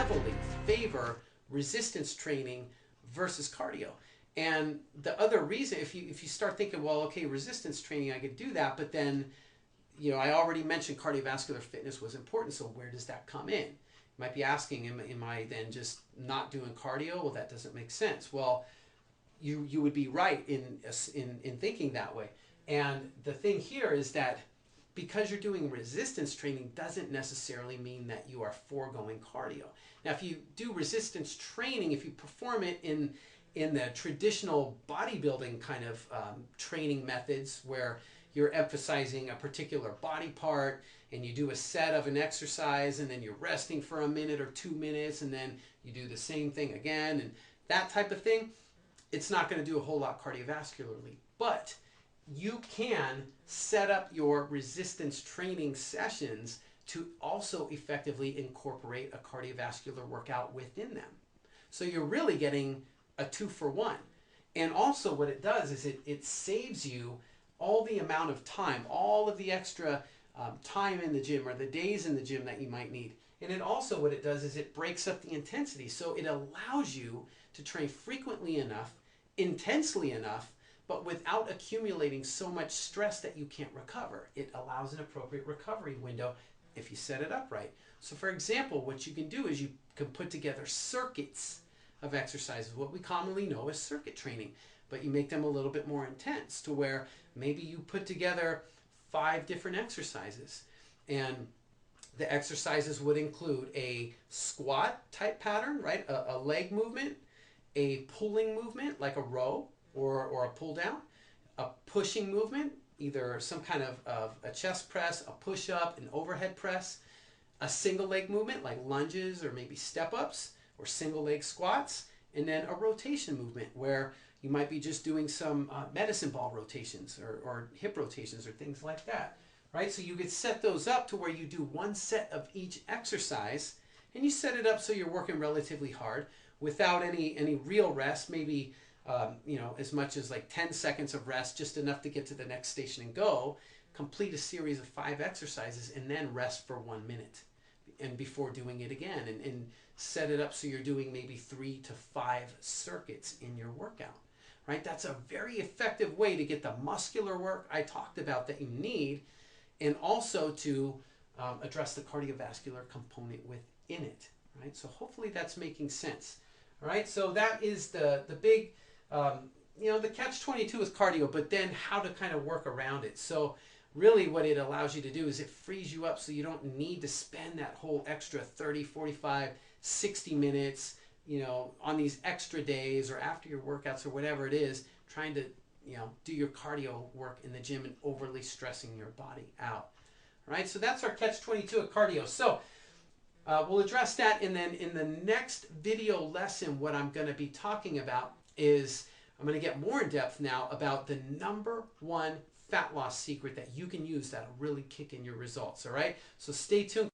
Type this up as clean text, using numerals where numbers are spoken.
heavily favor resistance training versus cardio. And the other reason, if you start thinking, well, okay, resistance training, I could do that, but then, you know, I already mentioned cardiovascular fitness was important, so where does that come in? You might be asking, am I then just not doing cardio? Well, that doesn't make sense. Well, you would be right in thinking that way. And the thing here is that because you're doing resistance training doesn't necessarily mean that you are foregoing cardio. Now, if you do resistance training, if you perform it in the traditional bodybuilding kind of training methods where you're emphasizing a particular body part and you do a set of an exercise and then you're resting for a minute or 2 minutes and then you do the same thing again and that type of thing, it's not going to do a whole lot cardiovascularly. But you can set up your resistance training sessions to also effectively incorporate a cardiovascular workout within them. So you're really getting a 2-for-1. And also what it does is it saves you all the amount of time, all of the extra time in the gym or the days in the gym that you might need. And it also, what it does is it breaks up the intensity. So it allows you to train frequently enough, intensely enough, but without accumulating so much stress that you can't recover. It allows an appropriate recovery window if you set it up right. So for example, what you can do is you can put together circuits of exercises, what we commonly know as circuit training, but you make them a little bit more intense to where maybe you put together 5 different exercises. And the exercises would include a squat type pattern, right? A leg movement, a pulling movement like a row or a pull down, a pushing movement, either some kind of a chest press, a push up, an overhead press, a single leg movement like lunges or maybe step ups or single leg squats, and then a rotation movement where you might be just doing some medicine ball rotations or hip rotations or things like that, right? So you could set those up to where you do 1 set of each exercise and you set it up so you're working relatively hard without any real rest, maybe you know, as much as like 10 seconds of rest, just enough to get to the next station and go, complete a series of 5 exercises and then rest for 1 minute and before doing it again and set it up so you're doing maybe 3 to 5 circuits in your workout, right? That's a very effective way to get the muscular work I talked about that you need and also to address the cardiovascular component within it, right? So hopefully that's making sense, all right? So that is the big, you know, the catch-22 is cardio, but then how to kind of work around it. So really what it allows you to do is it frees you up so you don't need to spend that whole extra 30, 45, 60 minutes, you know, on these extra days or after your workouts or whatever it is, trying to, you know, do your cardio work in the gym and overly stressing your body out. All right, so that's our catch-22 of cardio. So we'll address that, and then in the next video lesson, what I'm going to be talking about is I'm going to get more in depth now about the #1 fat loss secret that you can use that'll really kick in your results. All right, so stay tuned.